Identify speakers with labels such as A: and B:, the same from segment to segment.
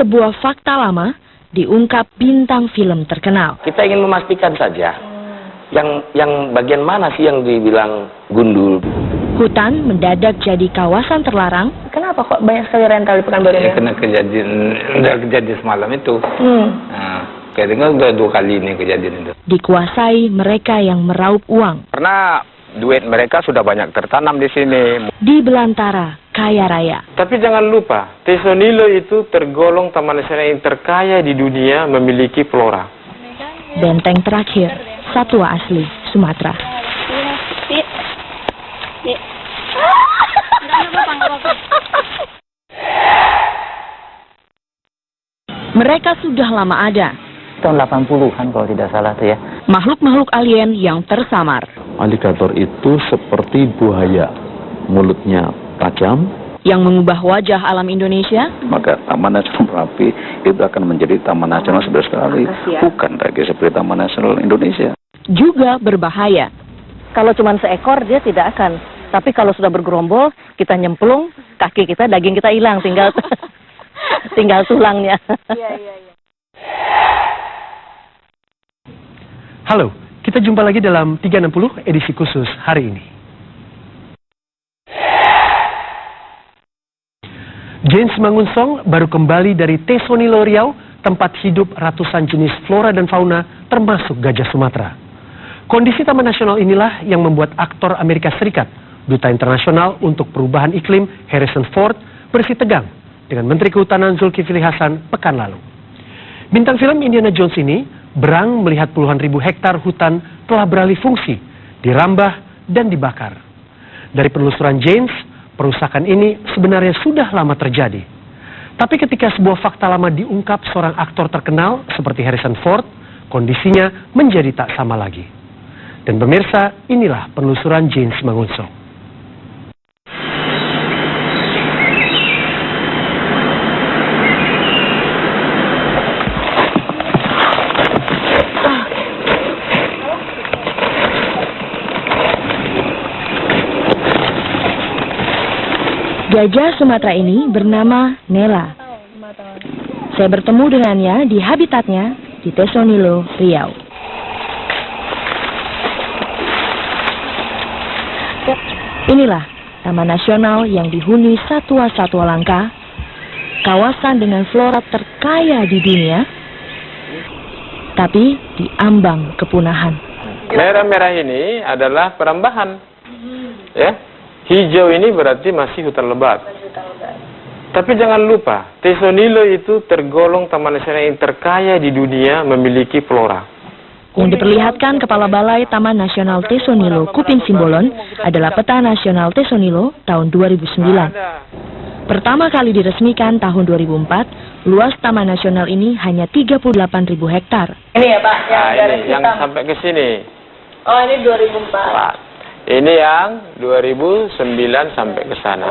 A: sebuah fakta lama diungkap bintang film terkenal.
B: Kita ingin memastikan saja, yang bagian mana sih yang dibilang gundul?
A: Hutan mendadak jadi kawasan terlarang.
C: Kenapa kok banyak sekali rental di Pekanbaru?
D: Ya, kena kejadian semalam itu. Kayaknya udah 2 kali ini kejadian itu.
A: Dikuasai mereka yang meraup uang.
D: Karena duit mereka sudah banyak tertanam di sini.
A: Di belantara kaya raya.
E: Tapi jangan lupa, Tesonilo itu tergolong taman nasional yang terkaya di dunia, memiliki flora.
A: Benteng terakhir, satwa asli Sumatera. Mereka sudah lama ada.
F: Tahun 80-an kalau tidak salah tuh ya.
A: Makhluk-makhluk alien yang tersamar.
G: Aligator itu seperti buaya, mulutnya tajam.
A: Yang mengubah wajah alam Indonesia.
G: Maka Taman Nasional Merapi itu akan menjadi Taman Nasional sekali, bukan lagi seperti Taman Nasional Indonesia.
A: Juga berbahaya.
C: Kalau cuma seekor dia tidak akan. Tapi kalau sudah bergerombol, kita nyemplung, kaki kita, daging kita hilang, tinggal tinggal tulangnya.
H: Halo, kita jumpa lagi dalam 360 edisi khusus hari ini. James Mangunsong baru kembali dari Tesonilo Riau, tempat hidup ratusan jenis flora dan fauna termasuk gajah Sumatera. Kondisi Taman Nasional inilah yang membuat aktor Amerika Serikat, Duta Internasional untuk Perubahan Iklim Harrison Ford bersih tegang dengan Menteri Kehutanan Zulkifli Hasan pekan lalu. Bintang film Indiana Jones ini berang melihat puluhan ribu hektar hutan telah beralih fungsi, dirambah dan dibakar. Dari penelusuran James, perusakan ini sebenarnya sudah lama terjadi. Tapi ketika sebuah fakta lama diungkap seorang aktor terkenal seperti Harrison Ford, kondisinya menjadi tak sama lagi. Dan pemirsa, inilah penelusuran James Mangunsong.
A: Gajah Sumatera ini bernama Nela. Saya bertemu dengannya di habitatnya di Tesonilo, Riau. Inilah Taman Nasional yang dihuni satwa-satwa langka, kawasan dengan flora terkaya di dunia, tapi diambang kepunahan.
E: Merah-merah ini adalah perambahan. Ya. Hijau ini berarti masih hutan lebat. Tapi jangan lupa, Tesonilo itu tergolong taman nasional yang terkaya di dunia, memiliki flora.
A: Yang diperlihatkan Kepala Balai Taman Nasional Tesonilo, Kupin Simbolon, adalah peta nasional Tesonilo tahun 2009. Pertama kali diresmikan tahun 2004, luas Taman Nasional ini hanya 38.000 hektar.
C: Ini ya Pak,
E: yang sampai ke sini.
C: Oh, ini 2004.
E: Ini yang 2009 sampai ke sana.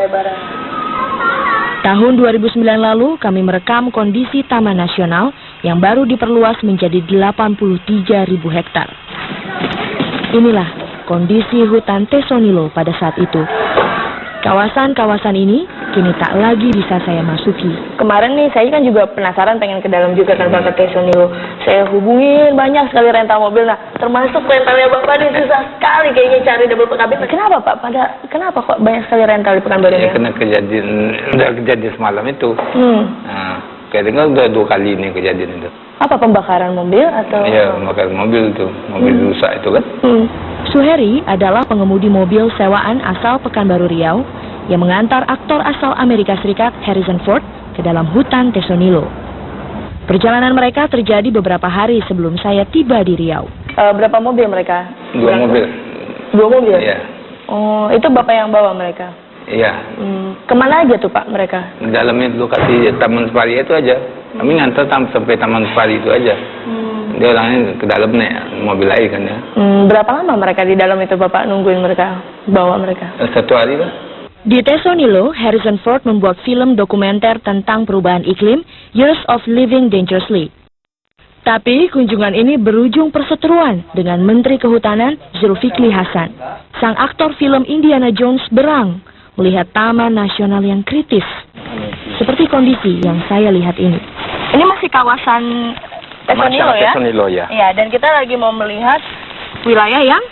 A: Tahun 2009 lalu kami merekam kondisi Taman Nasional yang baru diperluas menjadi 83.000 hektar. Inilah kondisi hutan Tesonilo pada saat itu. Kawasan-kawasan ini kini tak lagi bisa saya masuki.
C: Kemarin nih saya kan juga penasaran pengen ke dalam juga kan Pak, ke Tesonilo. Saya hubungin banyak sekali rental mobil. Nah, termasuk rentalnya Bapak nih susah sekali kayaknya cari double kabin. Kenapa Pak? Kenapa kok banyak sekali rental di Pekanbaru?
D: Ya, kena kejadian semalam itu. Kayaknya udah 2 kali ini kejadian itu.
C: Apa pembakaran mobil atau?
D: Iya, pembakaran mobil itu, mobil rusak itu kan.
A: Suheri adalah pengemudi mobil sewaan asal Pekanbaru Riau yang mengantar aktor asal Amerika Serikat Harrison Ford ke dalam hutan Tesonilo. Perjalanan mereka terjadi beberapa hari sebelum saya tiba di Riau.
C: Berapa mobil mereka?
D: 2 mobil.
C: 2 mobil?
D: Iya.
C: Oh, itu Bapak yang bawa mereka?
D: Iya.
C: Kemana aja tuh Pak mereka?
D: Dalamnya lokasi Taman Safari itu aja. Kami ngantar sampai Taman Safari itu aja. Dia orangnya ke dalam nih, mobil air kan ya.
C: Berapa lama mereka di dalam itu Bapak nungguin mereka, bawa mereka?
D: 1 hari kan.
A: Di Tesonilo, Harrison Ford membuat film dokumenter tentang perubahan iklim, Years of Living Dangerously. Tapi kunjungan ini berujung perseteruan dengan Menteri Kehutanan Zulkifli Hasan. Sang aktor film Indiana Jones berang melihat Taman Nasional yang kritis. Seperti kondisi yang saya lihat ini.
C: masih kawasan Tesonilo ya?
E: Tesonilo ya.
C: Iya, dan kita lagi mau melihat wilayah yang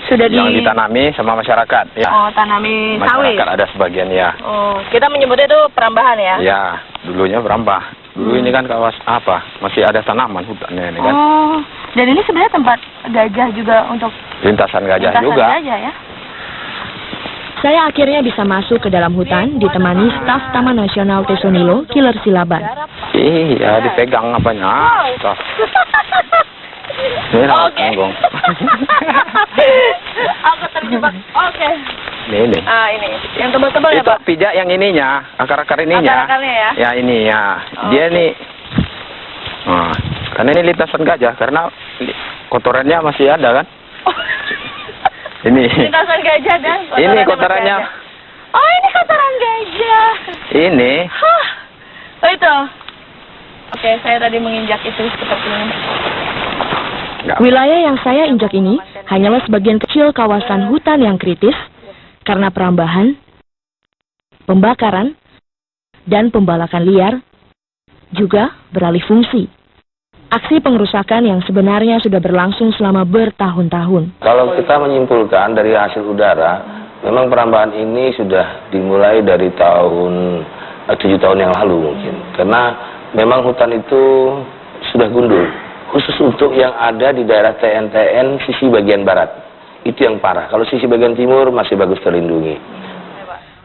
C: sudah
E: Yang ditanami sama masyarakat ya.
C: Oh, tanami sawit.
E: Masyarakat ada sebagian ya.
C: Oh, kita menyebutnya itu perambahan ya?
E: Ya, dulunya berambah. Dulu ini kan masih ada tanaman hutannya ini kan.
C: Oh, dan ini sebenarnya tempat gajah juga untuk
E: Lintasan gajah juga.
C: Gajah ya?
A: Saya akhirnya bisa masuk ke dalam hutan ditemani staf Taman Nasional Tesonilo, Killer Silaban.
E: Iya, dipegang apanya. Staf. Ini
C: Oke.
E: tanggung.
C: Aku terjebak. Oke.
E: Ini.
C: Ah, ini. Yang tebal-tebal ya,
E: Itu
C: Pak?
E: pijak yang ininya, akar-akar ininya.
C: Akar-akarnya ya?
E: Ya ini ya. Dia nih. Nah, karena ini lintasan gajah karena kotorannya masih ada kan. Ini.
C: Lintasan gajah dan
E: Ini kotorannya.
C: gajah. Oh, ini kotoran gajah.
E: Ini.
C: Hah. Oh, itu. Oke, saya tadi menginjak itu seperti ini.
A: Wilayah yang saya injak ini hanyalah sebagian kecil kawasan hutan yang kritis karena perambahan, pembakaran, dan pembalakan liar, juga beralih fungsi. Aksi pengerusakan yang sebenarnya sudah berlangsung selama bertahun-tahun.
B: Kalau kita menyimpulkan dari hasil udara, memang perambahan ini sudah dimulai dari 7 tahun yang lalu mungkin. Karena memang hutan itu sudah gundul, khusus untuk yang ada di daerah TNTN sisi bagian barat. Itu yang parah. Kalau sisi bagian timur masih bagus terlindungi.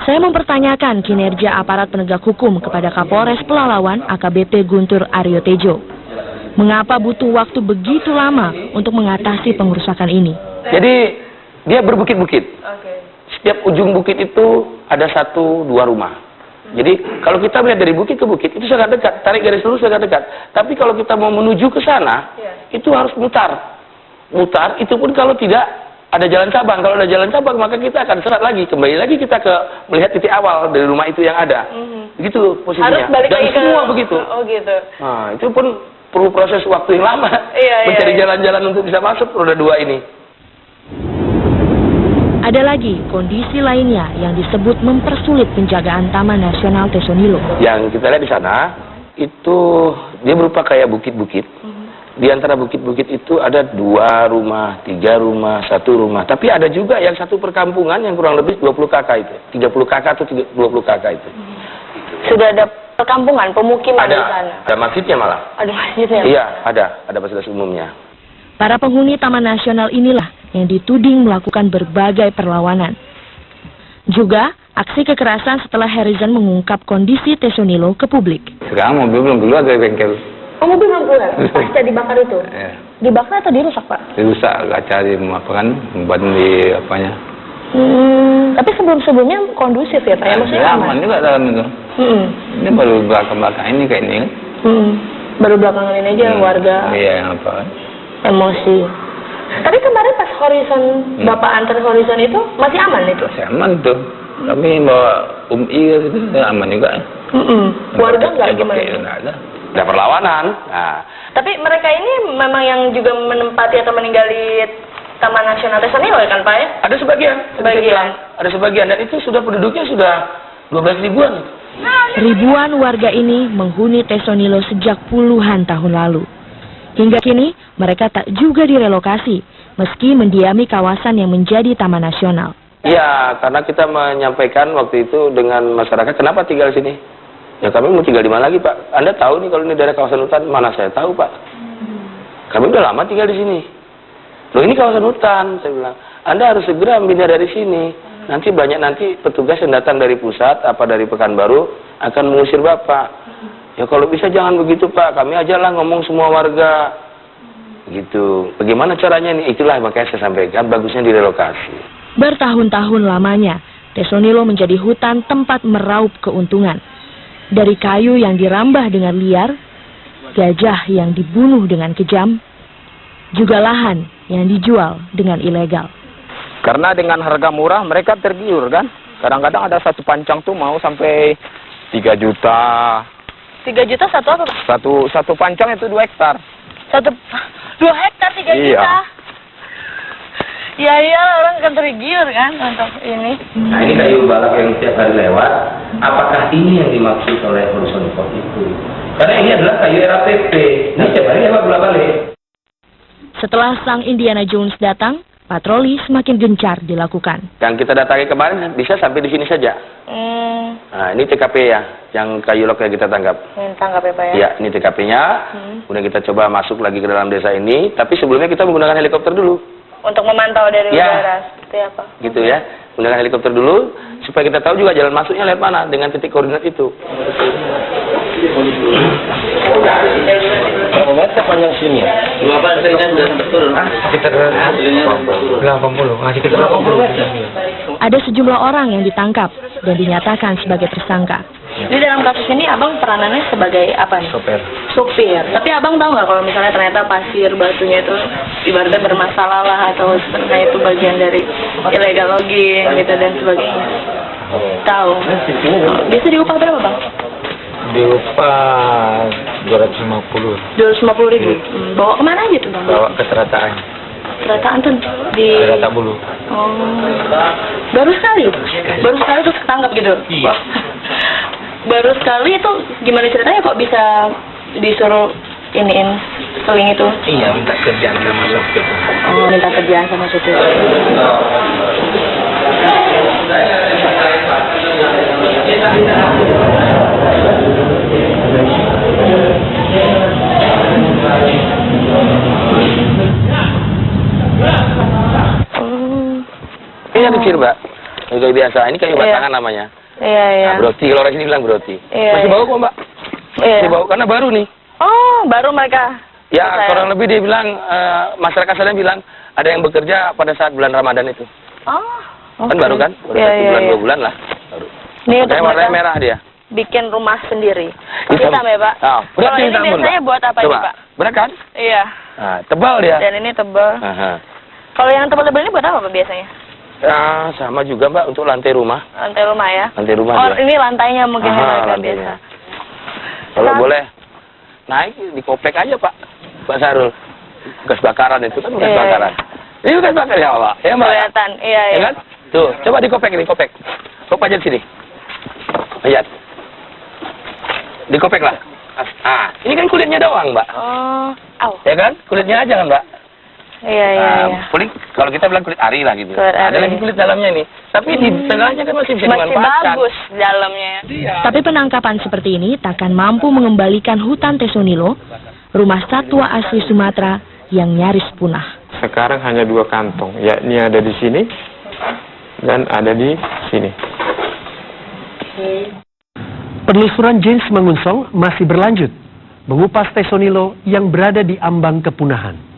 A: Saya mempertanyakan kinerja aparat penegak hukum kepada Kapolres Pelalawan AKBP Guntur Aryo Tejo. Mengapa butuh waktu begitu lama untuk mengatasi pengerusakan ini?
B: Jadi dia berbukit-bukit. Setiap ujung bukit itu ada 1-2 rumah. Jadi kalau kita melihat dari bukit ke bukit itu sangat dekat, tarik garis lurus sangat dekat. Tapi kalau kita mau menuju ke sana, itu harus mutar. Mutar itu pun kalau tidak ada jalan cabang. Kalau ada jalan cabang maka kita akan serat lagi, kembali lagi kita ke melihat titik awal dari rumah itu yang ada. Begitu posisinya.
C: Harus balik
B: Dan
C: lagi
B: semua begitu.
C: Oh, gitu.
B: Nah, itu pun perlu proses waktu yang lama. Mencari jalan-jalan untuk bisa masuk roda 2 ini.
A: Ada lagi kondisi lainnya yang disebut mempersulit penjagaan Taman Nasional Tesonilo.
B: Yang kita lihat di sana, itu dia berupa kayak bukit-bukit. Di antara bukit-bukit itu ada 2 rumah, 3 rumah, 1 rumah. Tapi ada juga yang satu perkampungan yang kurang lebih 20 kakak itu. 30 kakak atau 20 kakak itu.
C: Sudah ada perkampungan, pemukiman di sana.
B: Ada masjidnya malah.
C: Ada masjidnya?
B: Iya, ada fasilitas umumnya.
A: Para penghuni Taman Nasional inilah yang dituding melakukan berbagai perlawanan. Juga aksi kekerasan setelah Harrison mengungkap kondisi Tesonilo ke publik.
E: Sekarang mobil belum keluar dari bengkel.
C: Oh, mobil belum keluar? Pasca dibakar itu?
E: Ya.
C: Dibakar atau dirusak, Pak?
E: Dirusak, kaca ban di apanya.
C: Tapi sebelum-sebelumnya kondusif ya, Pak? Ya, maksudnya
E: aman juga dalam itu. Ini baru belakang-belakang ini kayak ini kan.
C: Baru belakangan ini aja warga
E: Iya, yang apa kan.
C: Emosi. Tapi kemarin pas horizon, Bapak antar horizon itu masih aman itu?
E: Masih aman tuh. Kami bawa itu aman juga.
C: Warga nggak gimana?
E: Nggak ada.
B: Ada perlawanan. Nah,
C: tapi mereka ini memang yang juga menempati atau meninggali Taman Nasional Tesonilo ya kan, Pak ya?
B: ada sebagian.
C: Sebagian.
B: Ada sebagian dan itu sudah penduduknya sudah 12 ribuan.
A: Ribuan warga ini menghuni Tesonilo sejak puluhan tahun lalu. Hingga kini mereka tak juga direlokasi meski mendiami kawasan yang menjadi Taman Nasional.
B: Iya, karena kita menyampaikan waktu itu dengan masyarakat, kenapa tinggal sini? Ya kami mau tinggal di mana lagi, Pak? Anda tahu nih kalau ini daerah kawasan hutan, mana saya tahu, Pak? Kami udah lama tinggal di sini. Loh ini kawasan hutan, saya bilang. Anda harus segera pindah dari sini. Nanti petugas yang datang dari pusat, dari Pekanbaru, akan mengusir Bapak. Ya kalau bisa jangan begitu, Pak. Kami ajalah ngomong semua warga. Gitu. Bagaimana caranya nih? Itulah makanya saya sampaikan, bagusnya direlokasi.
A: Bertahun-tahun lamanya, Tesonilo menjadi hutan tempat meraup keuntungan. Dari kayu yang dirambah dengan liar, gajah yang dibunuh dengan kejam, juga lahan yang dijual dengan ilegal.
E: Karena dengan harga murah mereka tergiur kan. Kadang-kadang ada satu pancang tuh mau sampai 3 juta.
C: 3 juta satu apa, Pak?
E: Satu pancang itu 2 hektar.
C: 2 hektar 3 juta. Iya, orang kan tergiur kan untuk ini.
B: Nah ini kayu balak yang setiap hari lewat, apakah ini yang dimaksud oleh Horizon Report itu? Karena ini adalah kayu RAPP. Ini setiap hari apa bolak-balik.
A: Setelah sang Indiana Jones datang, patroli semakin gencar dilakukan.
B: Yang kita datangi kemarin bisa sampai di sini saja. Nah, ini TKP ya, yang kayu lok yang kita tangkap.
C: Yang tangkap ya Pak ya?
B: Iya, ini TKP-nya. Kemudian kita coba masuk lagi ke dalam desa ini. Tapi sebelumnya kita menggunakan helikopter dulu.
C: Untuk memantau dari udara, seperti apa?
B: Gitu ya. Menggunakan helikopter dulu, supaya kita tahu juga jalan masuknya lewat mana, dengan titik koordinat itu.
E: Berapa panjang sini ya?
B: Berapa serinya sudah sampai turun?
E: Sekitar 80. Sekitar 80.
A: Ada sejumlah orang yang ditangkap dan dinyatakan sebagai tersangka.
C: Jadi dalam kasus ini abang peranannya sebagai apa nih? Supir. Tapi abang tahu nggak kalau misalnya ternyata pasir batunya itu ibaratnya bermasalah lah atau sebenarnya itu bagian dari illegal logging gitu dan sebagainya? Tahu. Bisa diupah berapa bang?
E: Diupah 250.
C: 250.000. Bawa kemana aja tuh bang?
E: Bawa ke Terataan.
C: Terataan tuh di
E: Terata Bulu.
C: Oh. Baru sekali terus ketangkap gitu.
E: Iya.
C: Baru sekali itu gimana ceritanya kok bisa disuruh iniin seling itu?
E: Iya, minta kerjaan sama sopir.
C: Oh, minta kerjaan sama supir.
B: Ini yang kecil, Mbak. Yang kayak biasa. Ini kayu batangan namanya.
C: Iya, iya.
B: Nah, broti. Kalau orang sini bilang broti.
C: Iya,
B: Masih
C: iya.
B: bau kok, Mbak.
C: Iya.
B: Masih bau karena baru nih.
C: Oh, baru mereka.
B: Ya,
C: selesai.
B: kurang lebih dia bilang, masyarakat sana bilang, ada yang bekerja pada saat bulan Ramadan itu.
C: Oh.
B: Kan baru kan? Baru
C: Iya,
B: 1
C: iya,
B: bulan,
C: iya.
B: 2 bulan lah. Baru.
C: Ini untuk
B: Makanya warnanya
C: mereka
B: merah dia.
C: bikin rumah sendiri.
B: Hitam.
C: Hitam ya, Pak?
B: Ah, berat
C: Kalau
B: nih
C: ini
B: hitam,
C: biasanya
B: Mbak.
C: buat apa
B: Coba.
C: ini, Pak?
B: Berat kan?
C: Iya.
B: Nah, tebal dia.
C: Dan ini tebal.
B: Aha.
C: Kalau yang tebal-tebal ini buat apa Pak biasanya?
B: Ya, sama juga, Mbak, untuk lantai rumah.
C: Lantai rumah ya?
B: Lantai rumah
C: Oh,
B: dia.
C: ini lantainya mungkin ya
B: Aha,
C: mereka
B: lantainya.
C: biasa.
B: Kalau
C: Nah.
B: boleh naik dikoplek aja, Pak. Pak Sarul. Bekas bakaran itu kan bekas
C: Iya,
B: bakaran. Ini bekas bakaran ya, Pak. Ya, Mbak.
C: Kelihatan, iya,
B: Ya
C: iya.
B: kan? Tuh, coba dikopek. Kok pajat sini. Pajat. Dikopek lah. Ah, ini kan kulitnya doang, Mbak.
C: Oh, au.
B: Ya kan? Kulitnya aja kan, Mbak?
C: Iya, iya,
B: Nah,
C: iya.
B: kulit, kalau kita bilang kulit ari lah gitu.
C: Kulit
B: Ada
C: ari.
B: lagi kulit dalamnya ini. Tapi di tengahnya kan masih bisa
C: Masih
B: dimanfaatkan.
C: bagus dalamnya.
B: Iya.
A: Tapi penangkapan seperti ini takkan mampu mengembalikan hutan Tesonilo, rumah satwa asli Sumatera yang nyaris punah.
E: Sekarang hanya 2 kantong, yakni ada di sini dan ada di sini.
H: Penelusuran James Mangunsong masih berlanjut, mengupas Tesonilo yang berada di ambang kepunahan.